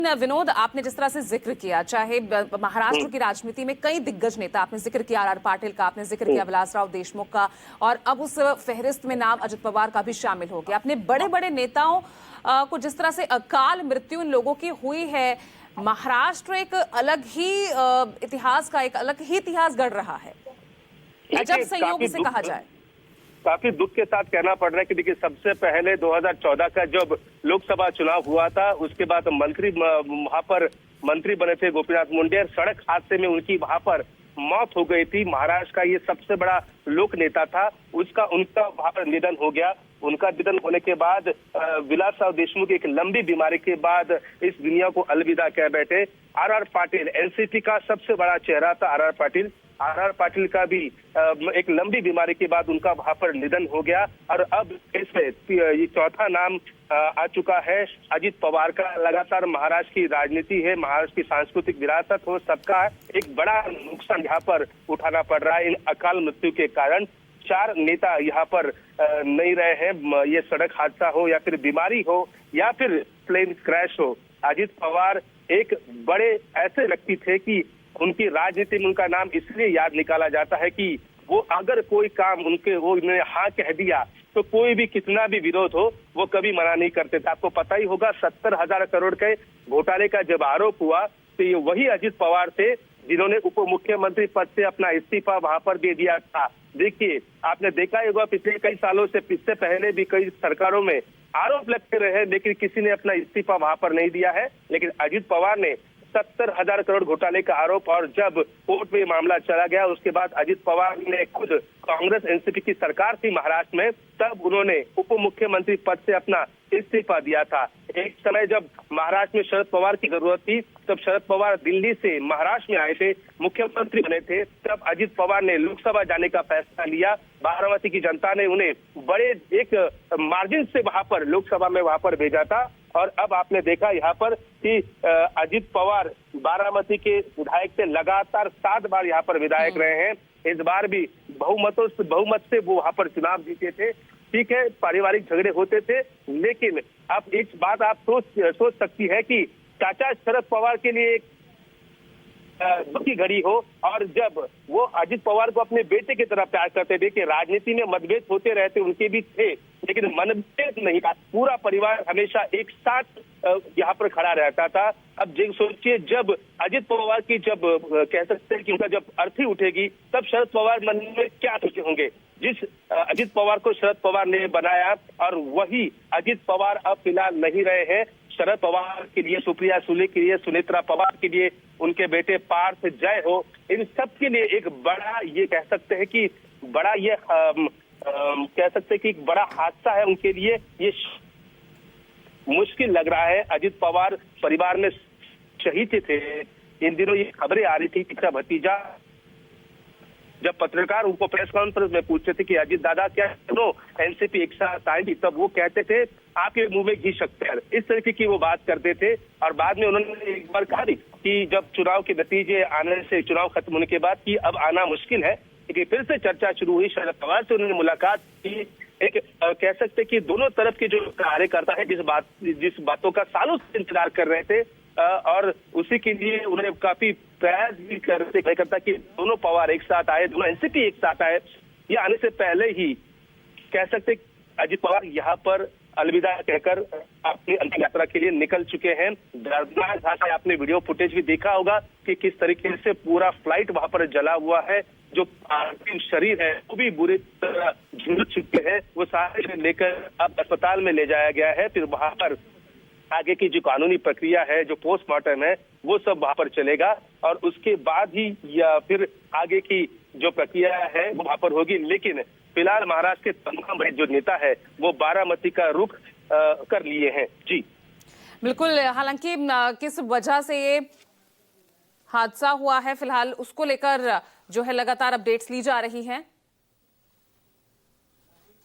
विनोद, आपने जिस तरह से जिक्र किया, चाहे महाराष्ट्र की राजनीति में कई दिग्गज नेता, आपने जिक्र किया आर पाटिल का, आपने जिक्र किया विलासराव देशमुख का, और अब उस फहरिस्त में नाम अजित पवार का भी शामिल हो गया। अपने बड़े बड़े नेताओं को जिस तरह से अकाल मृत्यु इन लोगों की हुई है, महाराष्ट्र एक अलग ही इतिहास का एक अलग ही इतिहास गढ़ रहा है, अजब संयोग से कहा जाए। काफी दुख के साथ कहना पड़ रहा है कि देखिए, सबसे पहले 2014 का जब लोकसभा चुनाव हुआ था, उसके बाद वहां पर मंत्री बने थे गोपीनाथ मुंडे, सड़क हादसे में उनकी वहां पर मौत हो गई थी। महाराष्ट्र का ये सबसे बड़ा लोक नेता था, उनका वहां पर निधन हो गया। उनका निधन होने के बाद विलासराव देशमुख एक लंबी बीमारी के बाद इस दुनिया को अलविदा कह बैठे। आर पाटिल एनसीपी का सबसे बड़ा चेहरा था। आर पाटिल का भी एक लंबी बीमारी के बाद उनका वहां पर निधन हो गया। और अब इसमें ये चौथा नाम आ चुका है अजित पवार का। लगातार महाराष्ट्र की राजनीति है, महाराष्ट्र की सांस्कृतिक विरासत हो, सबका एक बड़ा नुकसान यहाँ पर उठाना पड़ रहा है इन अकाल मृत्यु के कारण। 4 नेता यहाँ पर नहीं रहे हैं, ये सड़क हादसा हो या फिर बीमारी हो या फिर प्लेन क्रैश हो। अजित पवार एक बड़े ऐसे व्यक्ति थे कि उनकी राजनीति में उनका नाम इसलिए याद निकाला जाता है कि वो अगर कोई काम उन्होंने हाँ कह दिया तो कोई भी कितना भी विरोध हो वो कभी मना नहीं करते थे। आपको पता ही होगा 70,000 करोड़ के घोटाले का जब आरोप हुआ तो ये वही अजित पवार थे जिन्होंने उप मुख्यमंत्री पद से अपना इस्तीफा वहां पर दे दिया था। देखिए, आपने देखा ही होगा पिछले कई सालों से, इससे पहले भी कई सरकारों में आरोप लगते रहे लेकिन किसी ने अपना इस्तीफा वहां पर नहीं दिया है। लेकिन अजित पवार ने 70,000 करोड़ घोटाले का आरोप, और जब कोर्ट में मामला चला गया उसके बाद अजित पवार ने खुद कांग्रेस एनसीपी की सरकार थी महाराष्ट्र में, तब उन्होंने उप मुख्यमंत्री पद से अपना इस्तीफा दिया था। एक समय जब महाराष्ट्र में शरद पवार की जरूरत थी, तब शरद पवार दिल्ली से महाराष्ट्र में आए थे, मुख्यमंत्री बने थे, तब अजित पवार ने लोकसभा जाने का फैसला लिया। बारामती की जनता ने उन्हें बड़े एक मार्जिन से वहां पर लोकसभा में वहां पर भेजा था। और अब आपने देखा यहाँ पर कि अजित पवार बारामती के विधायक से लगातार 7 बार यहाँ पर विधायक रहे हैं। इस बार भी बहुमत से वो वहां पर चुनाव जीते थे। ठीक है, पारिवारिक झगड़े होते थे, लेकिन अब एक बात आप सोच सकती है कि चाचा शरद पवार के लिए एक की घड़ी हो, और जब वो अजित पवार को अपने बेटे की तरह प्यार करते थे कि राजनीति में मतभेद होते रहते उनके भी थे, लेकिन मतभेद नहीं था, पूरा परिवार हमेशा एक साथ यहाँ पर खड़ा रहता था। अब सोचिए, जब अजित पवार की जब कह सकते हैं कि उनका जब अर्थी उठेगी, तब शरद पवार मन में क्या सोचे होंगे। जिस अजित पवार को शरद पवार ने बनाया, और वही अजित पवार अब फिलहाल नहीं रहे हैं। शरद पवार के लिए, सुप्रिया सुले के लिए, सुनेत्रा पवार के लिए, उनके बेटे पार्थ जय हो, इन सब के लिए एक बड़ा, ये कह सकते हैं कि बड़ा ये कह सकते हैं कि एक बड़ा हादसा है उनके लिए। ये मुश्किल लग रहा है। अजित पवार परिवार में शहीद थे। इन दिनों ये खबरें आ रही थी कि भतीजा, जब पत्रकार उनको प्रेस कॉन्फ्रेंस में पूछते थे कि अजित दादा क्या एनसीपी एक साथ आएगी, तब वो कहते थे आपके मुंह में घी शक्कर, इस तरीके की वो बात करते थे। और बाद में उन्होंने एक बार कहा कि जब चुनाव के नतीजे आने से, चुनाव खत्म होने के बाद, कि अब आना मुश्किल है, लेकिन फिर से चर्चा शुरू हुई। शरद पवार से उन्होंने मुलाकात की। एक कह सकते कि दोनों तरफ के जो कार्यकर्ता है जिस बातों का सालों से इंतजार कर रहे थे, और उसी के लिए उन्होंने काफी प्रयास भी करता कि दोनों पवार एक साथ आए, दोनों एनसीपी एक साथ आए। ये आने से पहले ही कह सकते अजित पवार यहाँ पर अलविदा कहकर अपनी अंतिम यात्रा के लिए निकल चुके हैं। दर्दनाक भाषा, आपने वीडियो फुटेज भी देखा होगा कि किस तरीके से पूरा फ्लाइट वहां पर जला हुआ है। जो पार्थिव शरीर है वो भी बुरी तरह झुलस चुके हैं। वो सारे लेकर अब अस्पताल में ले जाया गया है। फिर वहां पर आगे की जो कानूनी प्रक्रिया है, जो पोस्टमार्टम है, वो सब वहां पर चलेगा, और उसके बाद ही या फिर आगे की जो प्रक्रिया है वो वहां पर होगी। लेकिन फिलहाल महाराष्ट्र के तमाम बड़े जो नेता है वो बारामती का रुख कर लिए हैं। जी बिल्कुल, हालांकि किस वजह से ये हादसा हुआ है फिलहाल उसको लेकर जो है लगातार अपडेट्स ली जा रही हैं।